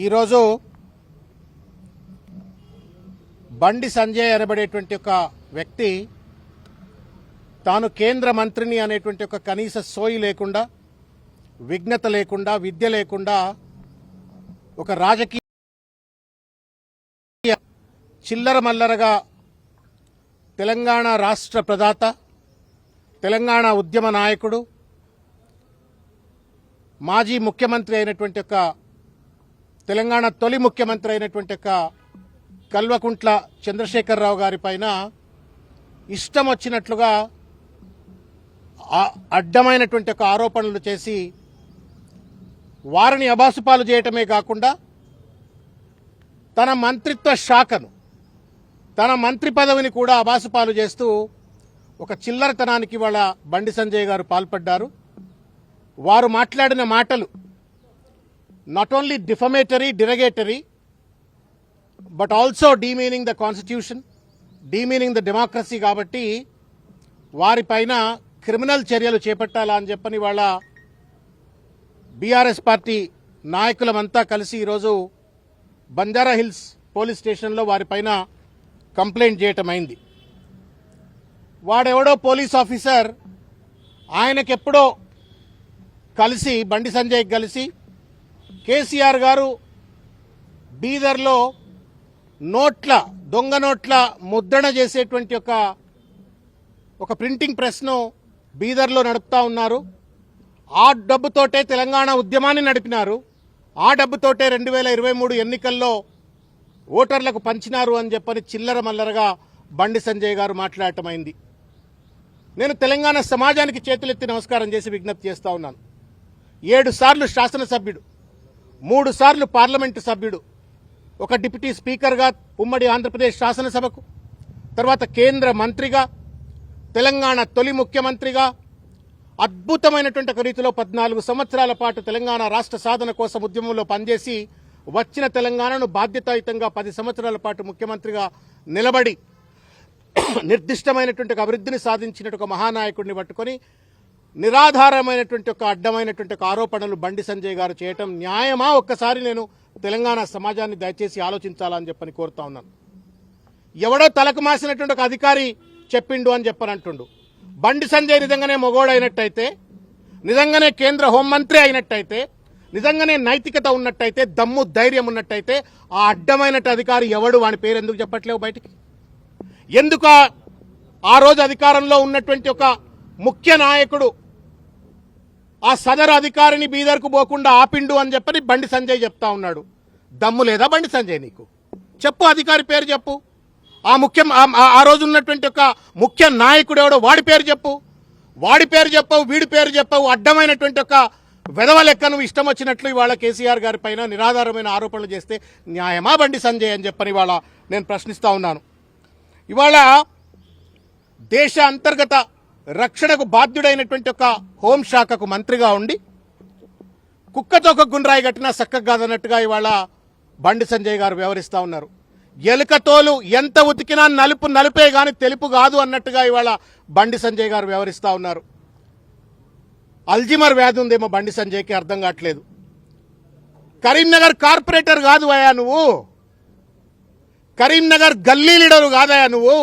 ఈరోజు బండి సంజయ్ అనబడేటువంటి ఒక వ్యక్తి తాను కేంద్ర మంత్రిని అనేటువంటి ఒక కనీస సోయి లేకుండా, విఘ్నత లేకుండా, విద్య లేకుండా ఒక రాజకీయ చిల్లర మల్లరగా తెలంగాణ రాష్ట్ర ప్రదాత, తెలంగాణ ఉద్యమ నాయకుడు, మాజీ ముఖ్యమంత్రి అయినటువంటి ఒక తెలంగాణ తొలి ముఖ్యమంత్రి అయినటువంటి ఒక కల్వకుంట్ల చంద్రశేఖరరావు గారి పైన ఇష్టం వచ్చినట్లుగా అడ్డమైనటువంటి ఒక ఆరోపణలు చేసి వారిని అబాసుపాలు చేయటమే కాకుండా తన మంత్రిత్వ శాఖను, తన మంత్రి పదవిని కూడా అబాసుపాలు చేస్తూ ఒక చిల్లరతనానికి వాళ్ళ బండి సంజయ్ గారు పాల్పడ్డారు. వారు మాట్లాడిన మాటలు not only defamatory, derogatory, but also demeaning the constitution, demeaning the democracy. కాబట్టి వారిపైన క్రిమినల్ చర్యలు చేపట్టాలా అని చెప్పని వాళ్ళ బీఆర్ఎస్ పార్టీ నాయకులమంతా కలిసి ఈరోజు బంజారా హిల్స్ పోలీస్ స్టేషన్లో వారిపైన కంప్లైంట్ చేయటం అయింది. వాడెవడో పోలీస్ ఆఫీసర్ ఆయనకెప్పుడో కలిసి, బండి సంజయ్ కలిసి, కేసీఆర్ గారు బీదర్లో దొంగ నోట్ల ముద్రణ చేసేటువంటి ఒక ప్రింటింగ్ ప్రెస్ను బీదర్లో నడుపుతా ఉన్నారు. ఆ డబ్బుతోటే తెలంగాణ ఉద్యమాన్ని నడిపినారు. ఆ డబ్బుతోటే 2023 ఎన్నికల్లో ఓటర్లకు పంచినారు అని చెప్పని చిల్లర మల్లరగా బండి సంజయ్ గారు మాట్లాడటమైంది. నేను తెలంగాణ సమాజానికి చేతులెత్తి నమస్కారం చేసి విజ్ఞప్తి చేస్తా ఉన్నాను. 7 సార్లు శాసనసభ్యుడు, 3 సార్లు పార్లమెంటు సభ్యుడు, ఒక డిప్యూటీ స్పీకర్గా ఉమ్మడి ఆంధ్రప్రదేశ్ శాసనసభకు, తర్వాత కేంద్ర మంత్రిగా, తెలంగాణ తొలి ముఖ్యమంత్రిగా అద్భుతమైనటువంటి ఒక రీతిలో 14 సంవత్సరాల పాటు తెలంగాణ రాష్ట్ర సాధన కోసం ఉద్యమంలో పనిచేసి వచ్చిన తెలంగాణను బాధ్యతాయుతంగా 10 సంవత్సరాల పాటు ముఖ్యమంత్రిగా నిలబడి నిర్దిష్టమైనటువంటి ఒక అభివృద్ధిని సాధించినట్టు ఒక మహానాయకుడిని పట్టుకొని నిరాధారమైనటువంటి ఒక అడ్డమైనటువంటి ఒక ఆరోపణలు బండి సంజయ్ గారు చేయటం న్యాయమా? ఒక్కసారి నేను తెలంగాణ సమాజాన్ని దయచేసి ఆలోచించాలని చెప్పని కోరుతా ఉన్నాను. ఎవడో తలకు మాసినటువంటి ఒక అధికారి చెప్పిండు అని చెప్పనంటుండు. బండి సంజయ్ నిజంగానే మొగోడైనట్టయితే, నిజంగానే కేంద్ర హోంమంత్రి అయినట్టయితే, నిజంగానే నైతికత ఉన్నట్టయితే, దమ్ము ధైర్యం ఉన్నట్టయితే ఆ అడ్డమైన అధికారి ఎవడు? వాని పేరు ఎందుకు చెప్పట్లేవు బయటికి? ఎందుకు ఆ రోజు అధికారంలో ఉన్నటువంటి ఒక ముఖ్య నాయకుడు ఆ సదరు అధికారిని బీదర్కు పోకుండా ఆపిండు అని చెప్పని బండి సంజయ్ చెప్తా ఉన్నాడు. దమ్ము లేదా బండి సంజయ్ నీకు? చెప్పు, అధికారి పేరు చెప్పు. ఆ రోజు ఉన్నటువంటి ఒక ముఖ్య నాయకుడు ఎవడో వాడి పేరు చెప్పు. వాడి పేరు చెప్పవు, వీడి పేరు చెప్పవు. అడ్డమైనటువంటి ఒక వెధవ లెక్కను ఇష్టం వచ్చినట్లు ఇవాళ కేసీఆర్ గారి పైన నిరాధారమైన ఆరోపణలు చేస్తే న్యాయమా బండి సంజయ్ అని చెప్పని ఇవాళ నేను ప్రశ్నిస్తా ఉన్నాను. ఇవాళ దేశ అంతర్గత రక్షణకు బాధ్యుడైనటువంటి ఒక హోంశాఖకు మంత్రిగా ఉండి కుక్కతో ఒక గుండ్రాయి కట్టినా చక్కగా కాదన్నట్టుగా ఇవాళ బండి సంజయ్ గారు వ్యవహరిస్తా ఉన్నారు. ఎలుకతోలు ఎంత ఉతికినా నలుపే గాని తెలుపు కాదు అన్నట్టుగా ఇవాళ బండి సంజయ్ గారు వ్యవహరిస్తా ఉన్నారు. అల్జిమర్ వ్యాధి ఉందేమో బండి సంజయ్కి, అర్థం కావట్లేదు. కరీంనగర్ కార్పొరేటర్ కాదు అయ్యా నువ్వు, కరీంనగర్ గల్లీ లీడరు కాదయా నువ్వు.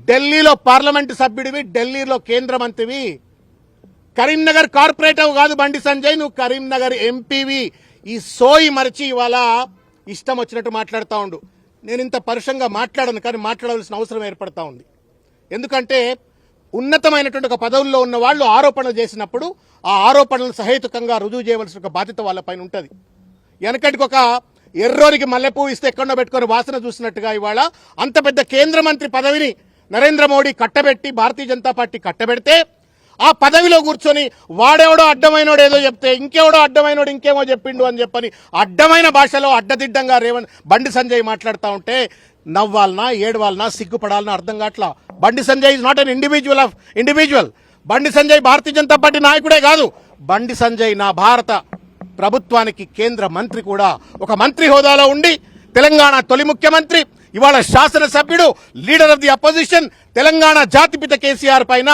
ఢిల్లీలో పార్లమెంటు సభ్యుడివి, ఢిల్లీలో కేంద్ర మంత్రివి. కరీంనగర్ కార్పొరేటర్ కాదు బండి సంజయ్, నువ్వు కరీంనగర్ ఎంపీవి. ఈ సోయి మరిచి ఇవాళ ఇష్టం వచ్చినట్టు మాట్లాడుతూ ఉండు. నేను ఇంత పరుషంగా మాట్లాడను, కానీ మాట్లాడవలసిన అవసరం ఏర్పడతా ఉంది. ఎందుకంటే ఉన్నతమైనటువంటి ఒక పదవుల్లో ఉన్న వాళ్ళు ఆరోపణలు చేసినప్పుడు ఆ ఆరోపణలు సహేతుకంగా రుజువు చేయవలసిన ఒక బాధ్యత వాళ్ళపైన ఉంటుంది. వెనకటికి ఒక ఎర్రోరికి మల్లెపూ ఇస్తే ఎక్కడో పెట్టుకొని వాసన చూసినట్టుగా ఇవాళ అంత పెద్ద కేంద్ర మంత్రి పదవిని నరేంద్ర మోడీ కట్టబెట్టి, భారతీయ జనతా పార్టీ కట్టబెడితే ఆ పదవిలో కూర్చొని వాడెవడో అడ్డమైనోడు ఏదో చెప్తే ఇంకెవడో అడ్డమైనోడు ఇంకేమో చెప్పిండు అని చెప్పని అడ్డమైన భాషలో అడ్డదిడ్డంగా బండి సంజయ్ మాట్లాడుతూ ఉంటే నవ్వాలనా, ఏడవాలనా, సిగ్గుపడాలనా అర్థం కావట్లా. Bandi Sanjay is not an individual. Bandi Sanjay Bharatiya Janata party నాయకుడే కాదు. బండి సంజయ్ నా భారత ప్రభుత్వానికి కేంద్ర మంత్రి కూడా. ఒక మంత్రి హోదాలో ఉండి తెలంగాణ తొలి ముఖ్యమంత్రి, ఇవాళ శాసనసభ్యుడు, leader of the opposition, Telangana జాతిపిత కేసీఆర్ పైన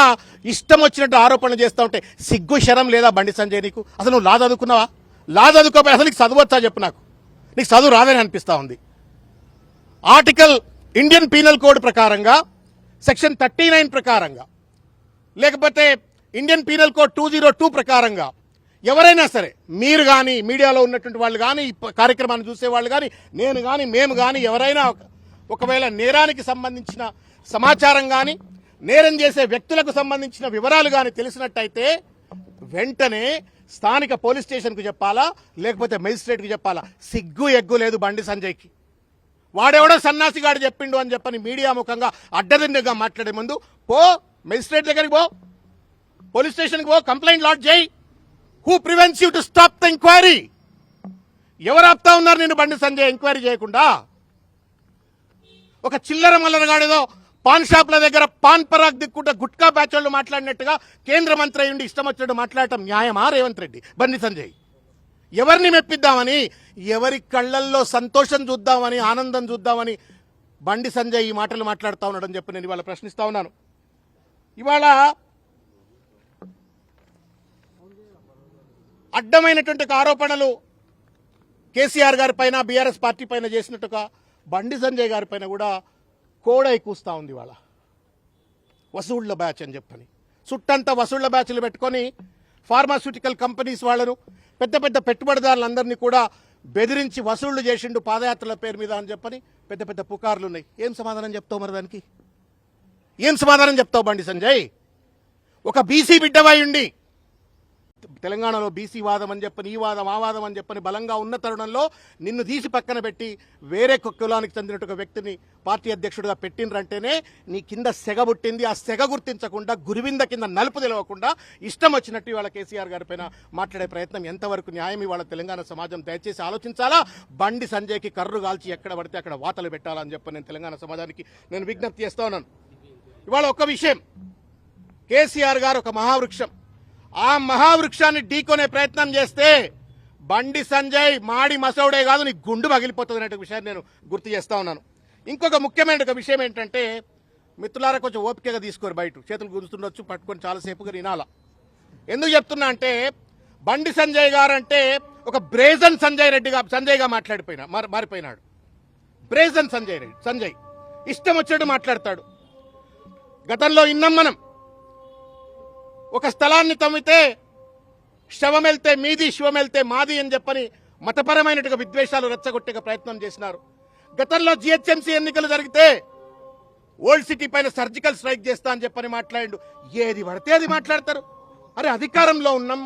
ఇష్టం వచ్చినట్టు ఆరోపణలు చేస్తూ ఉంటే సిగ్గు శరం లేదా బండి సంజయ్ నీకు? అసలు నువ్వు లా చదువుకున్నావా? లా చదువుకోపోయి అసలు నీకు చదవచ్చా చెప్పు నాకు. నీకు చదువు రాదని అనిపిస్తా ఉంది. ఆర్టికల్ ఇండియన్ పీనల్ కోడ్ ప్రకారంగా సెక్షన్ 39 ప్రకారంగా లేకపోతే ఇండియన్ పీనల్ కోడ్ 202 ప్రకారంగా ఎవరైనా సరే, మీరు కానీ, మీడియాలో ఉన్నటువంటి వాళ్ళు కానీ, ఈ కార్యక్రమాన్ని చూసేవాళ్ళు కానీ, నేను కానీ, మేము కానీ, ఎవరైనా ఒకవేళ నేరానికి సంబంధించిన సమాచారం కానీ, నేరం చేసే వ్యక్తులకు సంబంధించిన వివరాలు కానీ తెలిసినట్టయితే వెంటనే స్థానిక పోలీస్ స్టేషన్కు చెప్పాలా, లేకపోతే మెజిస్ట్రేట్కి చెప్పాలా? సిగ్గు ఎగ్గు లేదు బండి సంజయ్కి. వాడెవడో సన్నాసిగాడు చెప్పిండు అని చెప్పని మీడియా ముఖంగా అడ్డదిండుగా మాట్లాడే ముందు పో మెజిస్ట్రేట్ దగ్గరికి పో, పోలీస్ స్టేషన్కి పో, కంప్లైంట్ లాడ్జ్ చేయి. Who prevents you to stop the enquiry? ఎవరు ఆపుతా ఉన్నారు నేను బండి సంజయ్ ఎంక్వైరీ చేయకుండా? ఒక చిల్లర మల్లరగాడేదో పాన్ షాప్ల దగ్గర పాన్ పరాగ్ దిక్కుంటే గుట్కా బ్యాచ్ వాళ్ళు మాట్లాడినట్టుగా కేంద్ర మంత్రి అయ్యుండి ఇష్టం వచ్చినట్టు మాట్లాడటం న్యాయమా రేవంత్ రెడ్డి? బండి సంజయ్ ఎవరిని మెప్పిద్దామని, ఎవరి కళ్ళల్లో సంతోషం చూద్దామని, ఆనందం చూద్దామని బండి సంజయ్ ఈ మాటలు మాట్లాడుతూ ఉన్నాడని చెప్పి నేను ఇవాళ ప్రశ్నిస్తా ఉన్నాను. ఇవాళ అడ్డమైనటువంటి ఆరోపణలు కేసీఆర్ గారి పైన, బీఆర్ఎస్ పార్టీ పైన చేసినట్టుగా బండి సంజయ్ గారి పైన కూడా కోడై కూస్తా ఉంది. వాళ్ళ వసూళ్ల బ్యాచ్ అని చెప్పని చుట్టంతా వసూళ్ల బ్యాచ్లు పెట్టుకొని ఫార్మాస్యూటికల్ కంపెనీస్ వాళ్ళను, పెద్ద పెద్ద పెట్టుబడిదారులందరినీ కూడా బెదిరించి వసూళ్లు చేసిండు పాదయాత్రల పేరు మీద అని చెప్పని పెద్ద పెద్ద పుకార్లు ఉన్నాయి. ఏం సమాధానం చెప్తావు మరి దానికి? ఏం సమాధానం చెప్తావు బండి సంజయ్? ఒక బీసీ బిడ్డవై ఉండి తెలంగాణలో బీసీ వాదం అని చెప్పని, ఈ వాదం ఆ వాదం అని చెప్పని బలంగా ఉన్న తరుణంలో నిన్ను తీసి పక్కన పెట్టి వేరే కులానికి చెందినట్టు వ్యక్తిని పార్టీ అధ్యక్షుడిగా పెట్టినరంటేనే నీ కింద సెగ పుట్టింది. ఆ సెగ గుర్తించకుండా, గురివింద కింద నలుపు తెలవకుండా ఇష్టం వచ్చినట్టు ఇవాళ కేసీఆర్ గారి పైన మాట్లాడే ప్రయత్నం ఎంతవరకు న్యాయం? ఇవాళ తెలంగాణ సమాజం దయచేసి ఆలోచించాలా. బండి సంజయ్కి కర్రు కాల్చి ఎక్కడ పడితే అక్కడ వాతలు పెట్టాలని చెప్పి నేను తెలంగాణ సమాజానికి నేను విజ్ఞప్తి చేస్తా ఉన్నాను. ఇవాళ ఒక విషయం, కేసీఆర్ గారు ఒక మహావృక్షం. ఆ మహావృక్షాన్ని ఢీకొనే ప్రయత్నం చేస్తే బండి సంజయ్ మాడి మసౌడే కాదు, నీ గుండు పగిలిపోతుంది అనే విషయాన్ని నేను గుర్తు చేస్తా ఉన్నాను. ఇంకొక ముఖ్యమైన ఒక విషయం ఏంటంటే, మిత్రులారా కొంచెం ఓపికగా తీసుకోరు, బయట చేతులు గుంజుతుండొచ్చు, పట్టుకొని చాలాసేపుగా వినాలా. ఎందుకు చెప్తున్నా అంటే, బండి సంజయ్ గారు అంటే ఒక బ్రేజన్ సంజయ్గా మారిపోయినాడు. బ్రేజన్ సంజయ్ ఇష్టం వచ్చేట్టు మాట్లాడతాడు. గతంలో ఇన్నాం మనం, ఒక స్థలాన్ని తవ్వితే శవం వెళ్తే మీది, శివం వెళ్తే మాది అని చెప్పని మతపరమైనట్టుగా విద్వేషాలు రెచ్చగొట్టే ప్రయత్నం చేసినారు. గతంలో జిహెచ్ఎంసీ ఎన్నికలు జరిగితే ఓల్డ్ సిటీ పైన సర్జికల్ స్ట్రైక్ చేస్తా అని చెప్పని మాట్లాడిండు. ఏది పడితే అది మాట్లాడతారు. అరే అధికారంలో ఉన్నాం,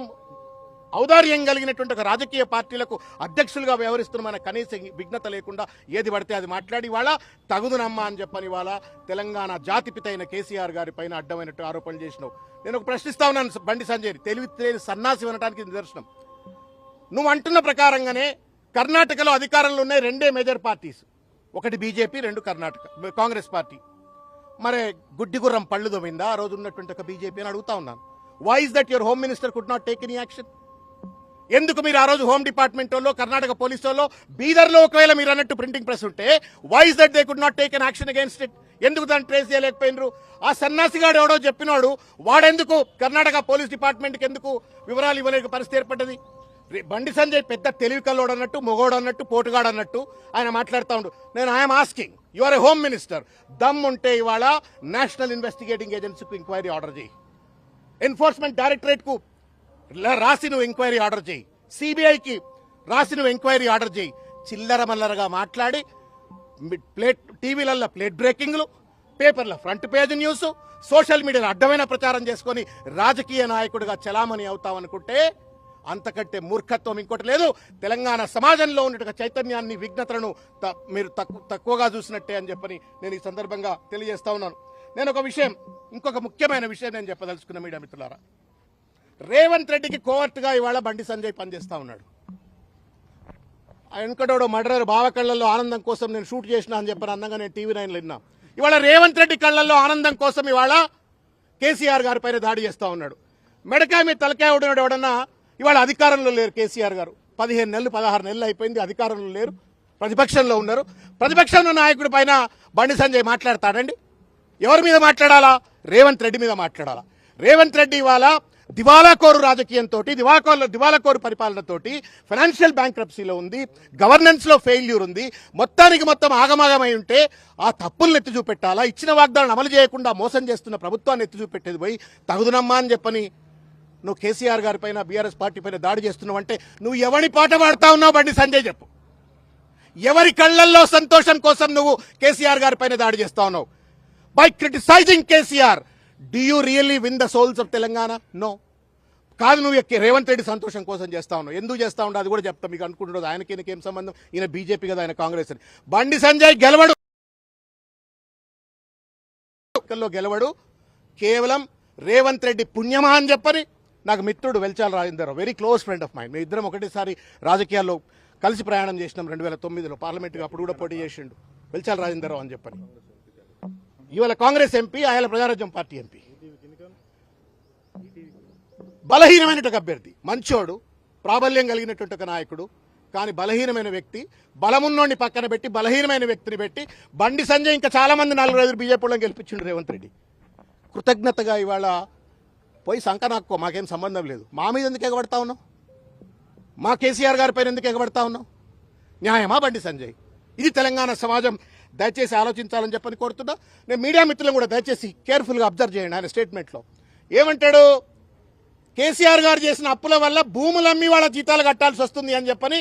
ఔదార్యం కలిగినటువంటి ఒక రాజకీయ పార్టీలకు అధ్యక్షులుగా వ్యవహరిస్తున్న కనీస విఘ్నత లేకుండా ఏది పడితే అది మాట్లాడి వాళ్ళ తగుదునమ్మా అని చెప్పని వాళ్ళ తెలంగాణ జాతిపిత అయిన కేసీఆర్ గారి పైన అడ్డమైనట్టు ఆరోపణలు చేసినావు. నేను ఒక ప్రశ్నిస్తా ఉన్నాను బండి సంజయ్, తెలివి సన్నాసి వినడానికి నిదర్శనం. నువ్వు అంటున్న ప్రకారంగానే కర్ణాటకలో అధికారంలో ఉన్నాయి రెండే మేజర్ పార్టీస్, ఒకటి బీజేపీ, రెండు కర్ణాటక కాంగ్రెస్ పార్టీ. మరి గుడ్డిగుర్రం పళ్ళు దొమిందా ఆ రోజు ఉన్నటువంటి ఒక బీజేపీ అని అడుగుతా ఉన్నాను. Why is that your home minister could not take any action? ఎందుకు మీరు ఆ రోజు హోమ్ డిపార్ట్మెంట్ వాళ్ళు, కర్ణాటక పోలీసు వాళ్ళు, బీదర్లో ఒకవేళ మీరు అన్నట్టు ప్రింటింగ్ ప్రెస్ ఉంటే why is that they could not take an action against it? ఎందుకు దాన్ని ట్రేస్ చేయలేకపోయినరు? ఆ సన్నాసిగాడు ఎవడో చెప్పినాడు, వాడెందుకు కర్ణాటక పోలీస్ డిపార్ట్మెంట్కి ఎందుకు వివరాలు ఇవ్వలేక పరిస్థితి ఏర్పడ్డది? బండి సంజయ్ పెద్ద తెలివి కల్లోడు అన్నట్టు, మొగోడు అన్నట్టు, పోటుగాడు అన్నట్టు ఆయన మాట్లాడుతూ ఉండు. నేను I'm asking, you are a home minister, దమ్ ఉంటే ఇవాళ నేషనల్ ఇన్వెస్టిగేటింగ్ ఏజెన్సీకి ఎంక్వైరీ ఆర్డర్ చేయి, ఎన్ఫోర్స్మెంట్ డైరెక్టరేట్కు రాసి నువ్వు ఎంక్వైరీ ఆర్డర్ చేయి, సిబిఐకి రాసి నువ్వు ఎంక్వైరీ ఆర్డర్ చేయి. చిల్లర మల్లరగా మాట్లాడి టీవీలలో ప్లేట్ బ్రేకింగ్లు, పేపర్ల ఫ్రంట్ పేజ్ న్యూస్, సోషల్ మీడియాలో అడ్డమైన ప్రచారం చేసుకొని రాజకీయ నాయకుడిగా చలామణి అవుతామనుకుంటే అంతకంటే మూర్ఖత్వం ఇంకోటి లేదు. తెలంగాణ సమాజంలో ఉన్నటువంటి చైతన్యాన్ని, విఘ్నతలను మీరు తక్కువగా చూసినట్టే అని చెప్పని నేను ఈ సందర్భంగా తెలియజేస్తా ఉన్నాను. నేను ఒక విషయం, ఇంకొక ముఖ్యమైన విషయం నేను చెప్పదలుచుకున్న మీడియా మిత్రులారా, రేవంత్ రెడ్డికి కోవర్ట్గా ఇవాళ బండి సంజయ్ పనిచేస్తా ఉన్నాడు. వెనకడోడు మర్డర్ బావ కళ్ళల్లో ఆనందం కోసం నేను షూట్ చేసిన అని చెప్పని అందంగా నేను టీవీ 9లో విన్నా. ఇవాళ రేవంత్ రెడ్డి కళ్ళల్లో ఆనందం కోసం ఇవాళ కేసీఆర్ గారి పైన దాడి చేస్తా ఉన్నాడు. మెడకాయ మీద తలకాయ ఉన్నాడు ఎవడన్నా. ఇవాళ అధికారంలో లేరు కేసీఆర్ గారు. 15 నెలలు 16 నెలలు అయిపోయింది, అధికారంలో లేరు, ప్రతిపక్షంలో ఉన్నారు. ప్రతిపక్షంలో నాయకుడి పైన బండి సంజయ్ మాట్లాడతాడండి? ఎవరి మీద మాట్లాడాలా? రేవంత్ రెడ్డి మీద మాట్లాడాలా? రేవంత్ రెడ్డి ఇవాళ దివాలాకోరు రాజకీయంతో దివాలాకోరు పరిపాలనతోటి ఫైనాన్షియల్ బ్యాంక్రప్సీలో ఉంది, గవర్నెన్స్లో ఫెయిల్యూర్ ఉంది, మొత్తం ఆగమాగమై ఉంటే ఆ తప్పులను ఎత్తి చూపెట్టాలా? ఇచ్చిన వాగ్దానాలను అమలు చేయకుండా మోసం చేస్తున్న ప్రభుత్వాన్ని ఎత్తి చూపెట్టేది పోయి తగుదునమ్మా అని చెప్పని నువ్వు కేసీఆర్ గారి పైన బీఆర్ఎస్ పార్టీ పైన దాడి చేస్తున్నావు అంటే నువ్వు ఎవరి పాట పాడుతా ఉన్నావు? బండి సంజయ్ చెప్పు. ఎవరి కళ్ళల్లో సంతోషం కోసం నువ్వు కేసీఆర్ గారి పైన దాడి చేస్తా ఉన్నావు? By criticising KCR do you really win the souls of Telangana? No. కాదు, నువ్వు రేవంత్ రెడ్డి సంతోషం కోసం చేస్తా ఉన్నావు. ఎందుకు చేస్తా ఉండవు అది కూడా చెప్తా. మీకు అనుకుంటున్నది ఆయనకి ఈయనకి ఏం సంబంధం? ఈయన బీజేపీ కదా, ఆయన కాంగ్రెస్ అని. బండి సంజయ్ గెలవడు, గెలవడు. కేవలం రేవంత్ రెడ్డి పుణ్యమా అని చెప్పని నాకు మిత్రుడు Velchala Rajender, very close friend of mine. మీ ఇద్దరం ఒకటేసారి రాజకీయాల్లో కలిసి ప్రయాణం చేసినాం 2009లో పార్లమెంట్గా. అప్పుడు కూడా పోటీ చేసిండు వెల్చాల రాజేందర్ అని చెప్పని. ఇవాళ కాంగ్రెస్ ఎంపీ, ఆయన ప్రజారాజ్యం పార్టీ ఎంపీ. బలహీనమైనటువంటి అభ్యర్థి, మంచోడు, ప్రాబల్యం కలిగినటువంటి ఒక నాయకుడు, కానీ బలహీనమైన వ్యక్తి. బలమున్నోడిని పక్కన పెట్టి బలహీనమైన వ్యక్తిని పెట్టి బండి సంజయ్ ఇంకా చాలా మంది 4-5 బీజేపీలో గెలిపించిండు రేవంత్ రెడ్డి. కృతజ్ఞతగా ఇవాళ పోయి సంక నాక్కో, మాకేం సంబంధం లేదు. మా మీద ఎందుకు ఎగబడతా ఉన్నావు? మా కేసీఆర్ గారి పైన ఎందుకు ఎగబడతా ఉన్నావు? న్యాయమా బండి సంజయ్? ఇది తెలంగాణ సమాజం దయచేసి ఆలోచించాలని చెప్పని కోరుతున్నా. నేను మీడియా మిత్రులను కూడా దయచేసి కేర్ఫుల్గా అబ్జర్వ్ చేయండి. ఆయన స్టేట్మెంట్లో ఏమంటాడు? కేసీఆర్ గారు చేసిన అప్పుల వల్ల భూములమ్మి వాళ్ళ జీతాలు కట్టాల్సి వస్తుంది అని చెప్పని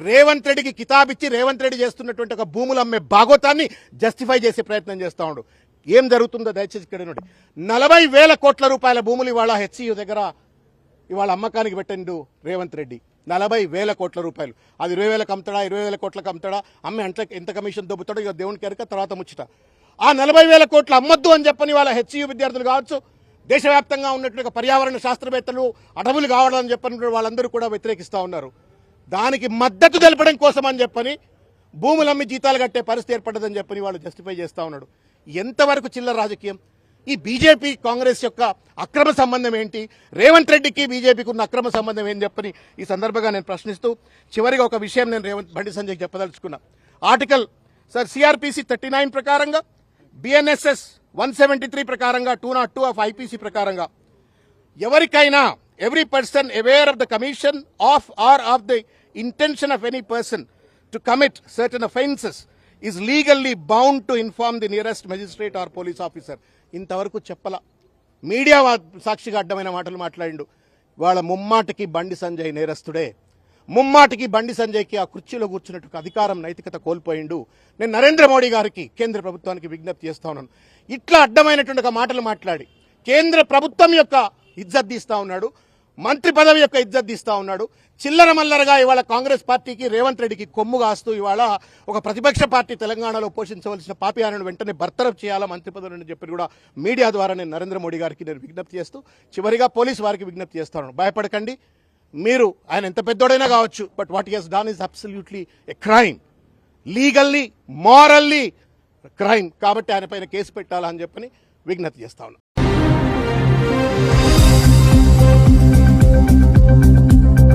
రేవంత్ రెడ్డికి కితాబిచ్చి రేవంత్ రెడ్డి చేస్తున్నటువంటి ఒక భూములు అమ్మే భాగోతాన్ని జస్టిఫై చేసే ప్రయత్నం చేస్తూ ఉండు. ఏం జరుగుతుందో దయచేసి ఇక్కడ నుండి 40,000 కోట్ల రూపాయల భూములు ఇవాళ హెచ్సియు దగ్గర ఇవాళ అమ్మకానికి పెట్టండు రేవంత్ రెడ్డి. 40,000 కోట్ల రూపాయలు. అది 20,000 అమ్ముతాడా, 20,000 కోట్లకు అమ్ముతాడా? అమ్మే అంటే ఎంత కమిషన్ దొబ్బుతాడో ఇక దేవునికి ఎరక, తర్వాత ముచ్చట. ఆ 40,000 కోట్లు అమ్మొద్దు అని చెప్పని వాళ్ళ హెచ్సియు విద్యార్థులు కావచ్చు, దేశవ్యాప్తంగా ఉన్నటువంటి పర్యావరణ శాస్త్రవేత్తలు, అడవులు కావాలని చెప్పని వాళ్ళందరూ కూడా వ్యతిరేకిస్తూ ఉన్నారు. దానికి మద్దతు తెలపడం కోసం అని చెప్పని భూములమ్మి జీతాలు కట్టే పరిస్థితి ఏర్పడ్డదని చెప్పని వాళ్ళు జస్టిఫై చేస్తూ ఉన్నాడు. ఎంతవరకు చిల్లర రాజకీయం? ఈ బీజేపీ కాంగ్రెస్ యొక్క అక్రమ సంబంధం ఏంటి? రేవంత్ రెడ్డికి బీజేపీకి ఉన్న అక్రమ సంబంధం ఏం చెప్పని ఈ సందర్భంగా నేను ప్రశ్నిస్తూ చివరిగా ఒక విషయం నేను బండి సంజయ్ చెప్పదలుచుకున్నా. ఆర్టికల్ సిఆర్పిసి 39 ప్రకారంగా, బిఎన్ఎస్ఎస్ 173 ప్రకారంగా, 202 ఆఫ్ ఐపీసీ ప్రకారంగా ఎవరికైనా every person aware of the commission of or of the intention of any person to commit certain offences is legally bound to inform the nearest magistrate or police officer. ఇంతవరకు చెప్పలా. Media సాక్షిగా అడ్డమైన మాటలు మాట్లాడిండు. వాళ్ళ ముమ్మాటికి బండి సంజయ్ నేరస్తుడే. ముమ్మాటికి బండి సంజయ్కి ఆ కుర్చీలో కూర్చున్నట్టు అధికారం, నైతికత కోల్పోయిండు. నేను నరేంద్ర మోడీ గారికి, కేంద్ర ప్రభుత్వానికి విజ్ఞప్తి చేస్తా ఉన్నాను. ఇట్లా అడ్డమైనటువంటి ఒక మాటలు మాట్లాడి కేంద్ర ప్రభుత్వం యొక్క ఇజ్జత్ తీస్తా ఉన్నాడు, మంత్రి పదవి యొక్క ఇజ్జత్ తీస్తా ఉన్నాడు. చిల్లర మల్లరగా ఇవాళ కాంగ్రెస్ పార్టీకి, రేవంత్ రెడ్డికి కొమ్ము కాస్తూ ఇవాళ ఒక ప్రతిపక్ష పార్టీ తెలంగాణలో పోషించవలసిన పాపియాలను వెంటనే బర్తరఫ్ చేయాలా మంత్రి పదవులని చెప్పి కూడా మీడియా ద్వారా నేను నరేంద్ర మోడీ గారికి నేను విజ్ఞప్తి చేస్తూ చివరిగా పోలీసు వారికి విజ్ఞప్తి చేస్తాను. భయపడకండి. మీరు, ఆయన ఎంత పెద్దోడైనా కావచ్చు, but what he has done is absolutely a crime, legally, morally crime. కాబట్టి ఆయన పైన కేసు పెట్టాలని చెప్పని విజ్ఞప్తి చేస్తా ఉన్నాను.